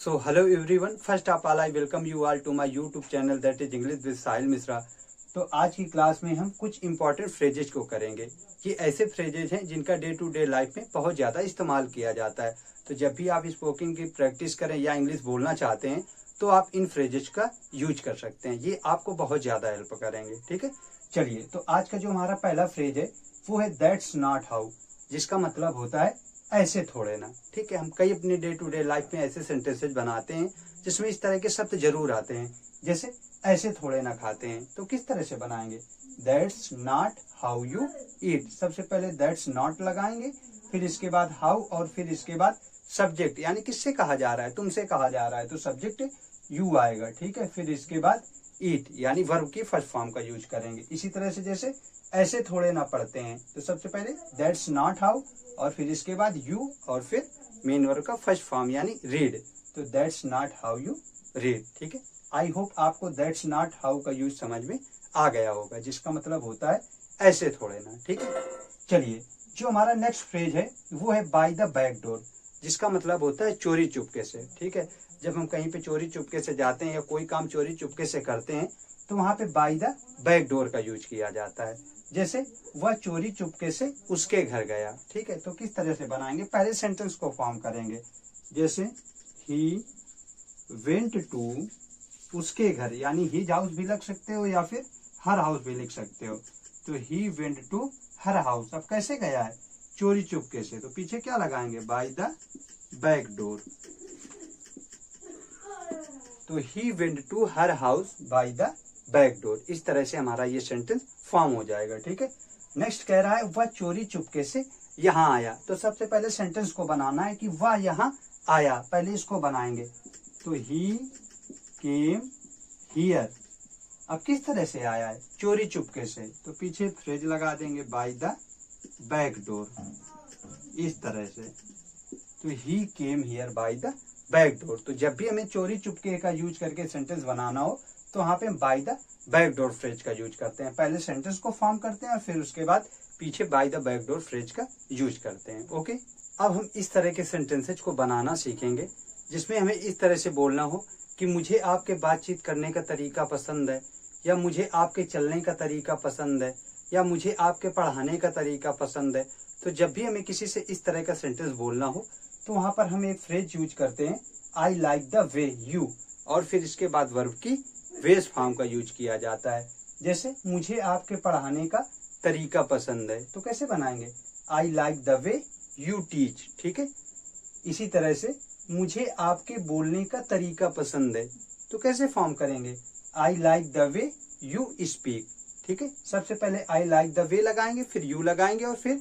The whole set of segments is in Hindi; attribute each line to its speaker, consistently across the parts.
Speaker 1: So hello everyone. First of all, I welcome you all to my YouTube channel that is English with साहिल मिश्रा। तो आज की क्लास में हम कुछ इंपॉर्टेंट फ्रेजेज को करेंगे। ये ऐसे फ्रेजेज हैं जिनका डे टू डे लाइफ में बहुत ज़्यादा इस्तेमाल किया जाता है। तो जब भी आप स्पोकिंग की प्रैक्टिस करें या इंग्लिश बोलना चाहते हैं तो आप इन फ्रेजेज का यूज कर सकते हैं। ये आपको बहुत ज़्यादा हेल्प करेंगे। ठीक है, चलिए तो आज का जो हमारा पहला फ्रेज है वो है दैट्स नॉट हाउ, जिसका मतलब होता है ऐसे थोड़े ना। ठीक है, हम कई अपने डे टू डे लाइफ में ऐसे सेंटेंसेज बनाते हैं जिसमें इस तरह के शब्द जरूर आते हैं, जैसे ऐसे थोड़े ना खाते हैं। तो किस तरह से बनाएंगे? That's not how you eat. सबसे पहले दैट्स नॉट लगाएंगे, फिर इसके बाद हाउ और फिर इसके बाद सब्जेक्ट, यानी किससे कहा जा रहा है, तुमसे कहा जा रहा है तो सब्जेक्ट यू आएगा। ठीक है, फिर इसके बाद ईट यानी वर्ब की फर्स्ट फॉर्म का यूज करेंगे। इसी तरह से जैसे ऐसे थोड़े ना पढ़ते हैं तो सबसे पहले दैट्स नॉट हाउ और फिर इसके बाद यू और फिर मेन वर्ब का फर्स्ट फॉर्म यानी रीड। तो that's not how you read. ठीक है, आई होप आपको दैट्स नॉट हाउ का यूज समझ में आ गया होगा, जिसका मतलब होता है ऐसे थोड़े ना। ठीक है, चलिए जो हमारा नेक्स्ट फ्रेज है वो है बाय द बैक डोर, जिसका मतलब होता है चोरी चुपके से। ठीक है, जब हम कहीं पे चोरी चुपके से जाते हैं या कोई काम चोरी चुपके से करते हैं तो वहां पे बाय द बैक डोर का यूज किया जाता है। जैसे वह चोरी चुपके से उसके घर गया। ठीक है, तो किस तरह से बनाएंगे? पहले सेंटेंस को फॉर्म करेंगे, जैसे ही वेंट टू उसके घर, यानी ही हाउस भी लिख सकते हो या फिर हर हाउस भी लिख सकते हो। तो he went to her house. अब कैसे गया है? चोरी चुपके से, तो पीछे क्या लगाएंगे? By the back door. तो he went to her house by the back door. इस तरह से हमारा ये सेंटेंस फॉर्म हो जाएगा। ठीक है, नेक्स्ट कह रहा है वह चोरी चुपके से यहाँ आया। तो सबसे पहले सेंटेंस को बनाना है कि वह यहाँ आया, पहले इसको बनाएंगे। तो ही केम हियर। अब किस तरह से आया है? चोरी चुपके से, तो पीछे फ्रेज लगा देंगे बाय द बैक डोर, इस तरह से। तो he came here by the back door. तो जब भी हमें चोरी चुपके का यूज करके सेंटेंस बनाना हो तो वहां पे bye the back door phrase का यूज करते हैं। पहले सेंटेंस को फॉर्म करते हैं और फिर उसके बाद पीछे bye the back door phrase का यूज करते हैं। ओके, अब हम इस तरह के सेंटेंसेज को बनाना सीखेंगे जिसमें हमें इस तरह से बोलना हो कि मुझे आपके बातचीत करने का तरीका पसंद है, या मुझे आपके चलने का तरीका पसंद है, या मुझे आपके पढ़ाने का तरीका पसंद है। तो जब भी हमें किसी से इस तरह का सेंटेंस बोलना हो तो वहां पर हम एक फ्रेज यूज करते हैं, I like the way you, और फिर इसके बाद वर्ब की बेस फॉर्म का यूज किया जाता है। जैसे मुझे आपके पढ़ाने का तरीका पसंद है, तो कैसे बनाएंगे? I like the way you teach. ठीक है, इसी तरह से मुझे आपके बोलने का तरीका पसंद है, तो कैसे फॉर्म करेंगे? I like the way you speak. ठीक है, सबसे पहले आई लाइक द वे लगाएंगे, फिर यू लगाएंगे और फिर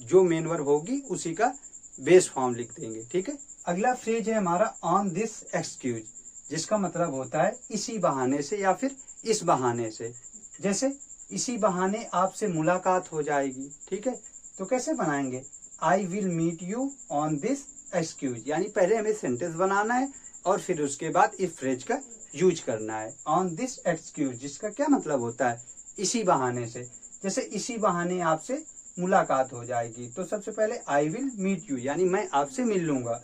Speaker 1: जो मेन वर्ब होगी उसी का बेस फॉर्म लिख देंगे। ठीक है, अगला फ्रेज है हमारा ऑन दिस एक्सक्यूज, जिसका मतलब होता है इसी बहाने से या फिर इस बहाने से। जैसे इसी बहाने आपसे मुलाकात हो जाएगी। ठीक है, तो कैसे बनाएंगे? I will meet you on this excuse, यानी पहले हमें सेंटेंस बनाना है और फिर उसके बाद इस फ्रेज का यूज करना है, ऑन दिस एक्सक्यूज, जिसका क्या मतलब होता है? इसी बहाने से। जैसे इसी बहाने आपसे मुलाकात हो जाएगी, तो सबसे पहले आई विल मीट यू यानी मैं आपसे मिल लूंगा,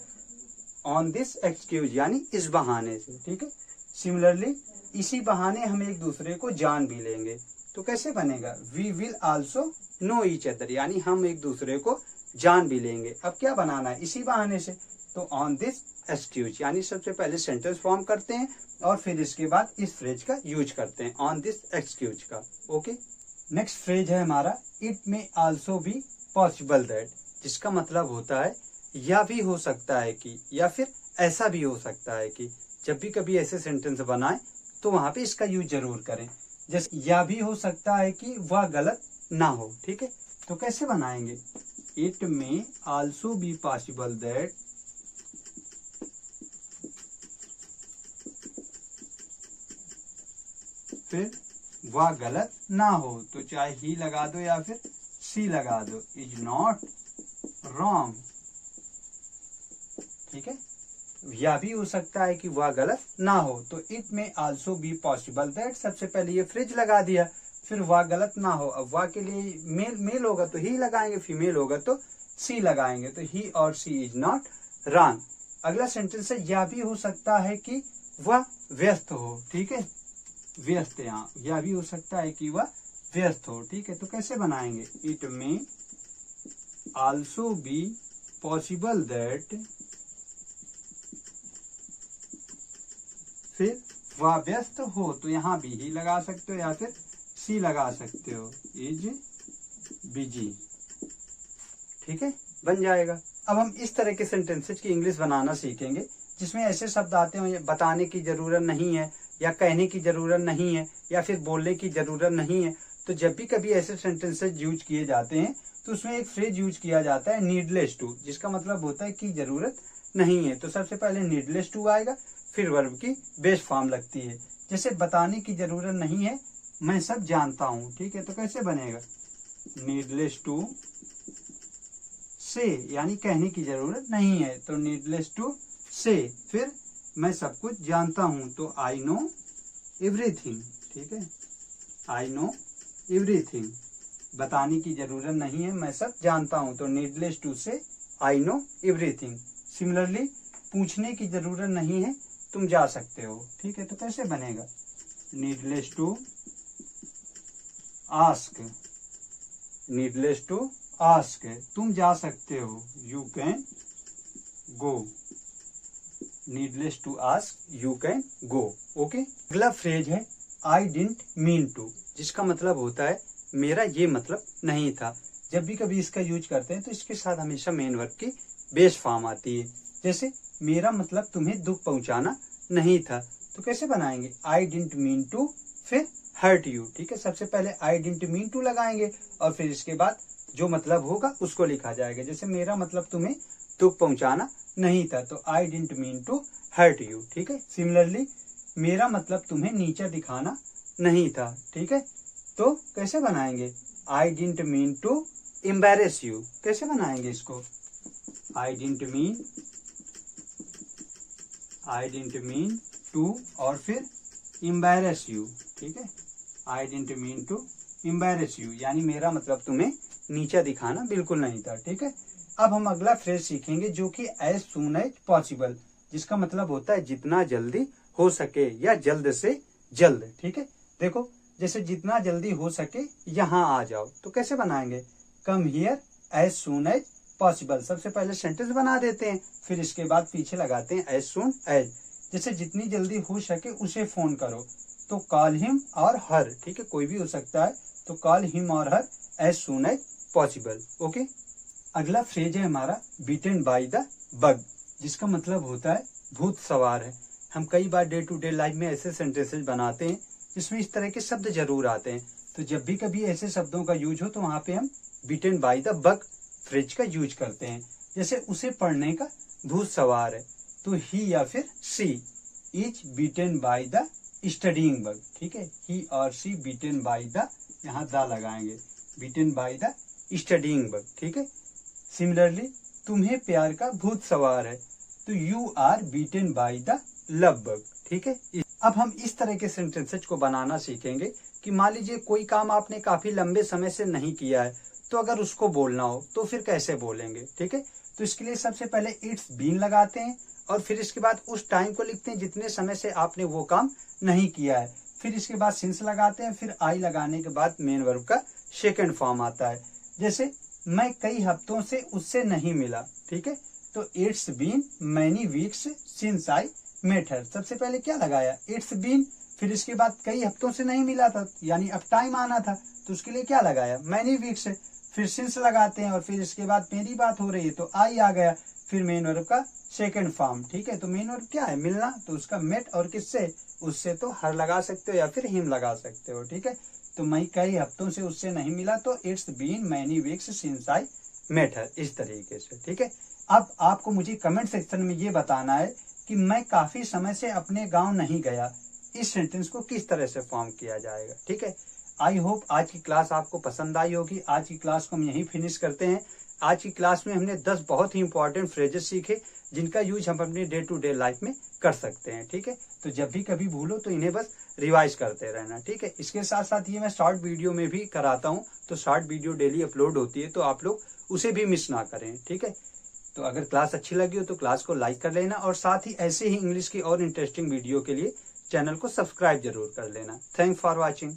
Speaker 1: ऑन दिस एक्सक्यूज यानी इस बहाने से। ठीक है, सिमिलरली इसी बहाने हम एक दूसरे को जान भी लेंगे, तो कैसे बनेगा? We will also know each other, यानी हम एक दूसरे को जान भी लेंगे। अब क्या बनाना है? इसी बहाने से। तो ऑन दिस एक्सक्यूज यानी सबसे पहले सेंटेंस फॉर्म करते हैं और फिर इसके बाद इस फ्रेज का यूज करते हैं, ऑन दिस एक्सक्यूज का। ओके, नेक्स्ट फ्रेज है हमारा it may also be possible that, जिसका मतलब होता है या भी हो सकता है कि, या फिर ऐसा भी हो सकता है कि। जब भी कभी ऐसे सेंटेंस बनाएं तो वहां पे इसका यूज जरूर करें। जैसे या भी हो सकता है कि वह गलत ना हो। ठीक है, तो कैसे बनाएंगे? It may also be possible that फिर वह गलत ना हो, तो चाहे ही लगा दो या फिर सी लगा दो, इज नॉट रॉन्ग। ठीक है, या भी हो सकता है कि वह गलत ना हो, तो इट में आल्सो बी पॉसिबल दैट। सबसे पहले ये फ्रेज लगा दिया, फिर वह गलत ना हो। अब वह के लिए मेल होगा तो ही लगाएंगे, फीमेल होगा तो सी लगाएंगे, तो ही और सी इज नॉट रॉन्ग। अगला सेंटेंस है यह भी हो सकता है कि वह व्यस्त हो, ठीक है, व्यस्त, यहाँ यह भी हो सकता है कि वह व्यस्त हो, ठीक है। तो कैसे बनाएंगे, it may also be possible that, फिर वह व्यस्त हो तो यहाँ भी ही लगा सकते हो या फिर सी लगा सकते हो, इज बिजी, ठीक है, बन जाएगा। अब हम इस तरह के सेंटेंसेस की इंग्लिश बनाना सीखेंगे जिसमें ऐसे शब्द आते हो बताने की जरूरत नहीं है या कहने की जरूरत नहीं है या फिर बोलने की जरूरत नहीं है। तो जब भी कभी ऐसे सेंटेंसेस यूज किए जाते हैं तो उसमें एक फ्रेज यूज किया जाता है नीडलेस टू, जिसका मतलब होता है कि जरूरत नहीं है। तो सबसे पहले नीडलेस टू आएगा, फिर वर्ब की बेस फॉर्म लगती है। जैसे बताने की जरूरत नहीं है, मैं सब जानता हूं, ठीक है। तो कैसे बनेगा, नीडलेस टू से, यानी कहने की जरूरत नहीं है, तो नीडलेस टू से, फिर मैं सब कुछ जानता हूं, तो आई नो एवरीथिंग, ठीक है, आई नो एवरीथिंग। बताने की जरूरत नहीं है, मैं सब जानता हूं, तो नीडलेस टू से आई नो एवरीथिंग। सिमिलरली पूछने की जरूरत नहीं है, तुम जा सकते हो, ठीक है। तो कैसे बनेगा, needless to ask, needless to ask, तुम जा सकते हो, you can go, needless to ask you can go, okay. अगला फ्रेज है आई डिडंट मीन टू, जिसका मतलब होता है मेरा ये मतलब नहीं था। जब भी कभी इसका यूज करते हैं तो इसके साथ हमेशा मेन वर्ब की बेस फॉर्म आती है। जैसे मेरा मतलब तुम्हें दुख पहुंचाना नहीं था, तो कैसे बनाएंगे, आई डिडंट मीन टू फिर हर्ट यू, ठीक है। सबसे पहले आई डिडंट मीन टू लगाएंगे और फिर इसके बाद जो मतलब होगा उसको लिखा जाएगा। जैसे मेरा मतलब तुम्हें दुख पहुंचाना नहीं था, तो I didn't mean to hurt you, ठीक है। सिमिलरली मेरा मतलब तुम्हें नीचा दिखाना नहीं था, ठीक है। तो कैसे बनाएंगे, I didn't mean to embarrass you, कैसे बनाएंगे इसको, आई डिडंट मीन टू और फिर एम्बैरेस यू, ठीक है, I didn't mean to embarrass you, यानी मेरा मतलब तुम्हें नीचा दिखाना बिल्कुल नहीं था, ठीक है। अब हम अगला फ्रेज सीखेंगे जो कि एज सून एज पॉसिबल, जिसका मतलब होता है जितना जल्दी हो सके या जल्द से जल्द, ठीक है। देखो जैसे जितना जल्दी हो सके यहाँ आ जाओ, तो कैसे बनाएंगे, come here as soon as possible. सबसे पहले सेंटेंस बना देते हैं, फिर इसके बाद पीछे लगाते हैं एज सून एज। जैसे जितनी जल्दी हो सके उसे फोन करो, तो कॉल हिम और हर, ठीक है, कोई भी हो सकता है, तो कॉल हिम और her as soon as possible, okay. अगला फ्रेज है हमारा बीटन बाय द बग, जिसका मतलब होता है भूत सवार है। हम कई बार डे टू डे लाइफ में ऐसे सेंटेंसेस बनाते हैं जिसमें इस तरह के शब्द जरूर आते हैं। तो जब भी कभी ऐसे शब्दों का यूज हो तो वहां पे हम beaten by the bug phrase का यूज करते हैं। जैसे उसे पढ़ने का भूत सवार है, तो ही या फिर she is beaten by the studying bug, ठीक है, ही और सी बीटन बाय द, यहाँ द लगाएंगे, beaten by the studying bug, ठीक है। सिमिलरली तुम्हें प्यार का भूत सवार है, तो you are beaten by the love bug, ठीक है। अब हम इस तरह के सेंटेंसेस को बनाना सीखेंगे कि मान लीजिए कोई काम आपने काफी लंबे समय से नहीं किया है, तो अगर उसको बोलना हो तो फिर कैसे बोलेंगे, ठीक है। तो इसके लिए सबसे पहले इट्स बीन लगाते हैं और फिर इसके बाद उस टाइम को लिखते हैं जितने समय से आपने वो काम नहीं किया है। फिर इसके बाद सिंस लगाते हैं, फिर आई लगाने के बाद मेन वर्ब का सेकेंड फॉर्म आता है। जैसे मैं कई हफ्तों से उससे नहीं मिला, ठीक है, तो it's been many weeks since I met her. सबसे पहले क्या लगाया, इट्स बीन, फिर इसके बाद कई हफ्तों से नहीं मिला था, यानी अब टाइम आना था, तो उसके लिए क्या लगाया, मैनी वीक्स, फिर सिंस लगाते हैं और फिर इसके बाद मेरी बात हो रही है तो आई आ गया, फिर मेन वर्ब का सेकंड फॉर्म, ठीक है। तो मेन वर्ब क्या है, मिलना, तो उसका मेट, और किससे, उससे तो हर लगा सकते हो या फिर हिम लगा सकते हो, ठीक है। तो मैं कई हफ्तों से उससे नहीं मिला, तो it's been many weeks since I met her, इस तरीके से, ठीक है। अब आपको मुझे कमेंट सेक्शन में ये बताना है कि मैं काफी समय से अपने गांव नहीं गया, इस सेंटेंस को किस तरह से फॉर्म किया जाएगा, ठीक है। आई होप आज की क्लास आपको पसंद आई होगी। आज की क्लास को हम यहीं फिनिश करते हैं। आज की क्लास में हमने 10 बहुत ही इंपॉर्टेंट फ्रेजेस सीखे जिनका यूज हम अपने डे टू डे लाइफ में कर सकते हैं, ठीक है। तो जब भी कभी भूलो तो इन्हें बस रिवाइज करते रहना, ठीक है। इसके साथ साथ ये मैं शॉर्ट वीडियो में भी कराता हूँ, तो शॉर्ट वीडियो डेली अपलोड होती है, तो आप लोग उसे भी मिस ना करें, ठीक है। तो अगर क्लास अच्छी लगी हो तो क्लास को लाइक कर लेना, और साथ ही ऐसे ही इंग्लिश की और इंटरेस्टिंग वीडियो के लिए चैनल को सब्सक्राइब जरूर कर लेना। Thanks for watching.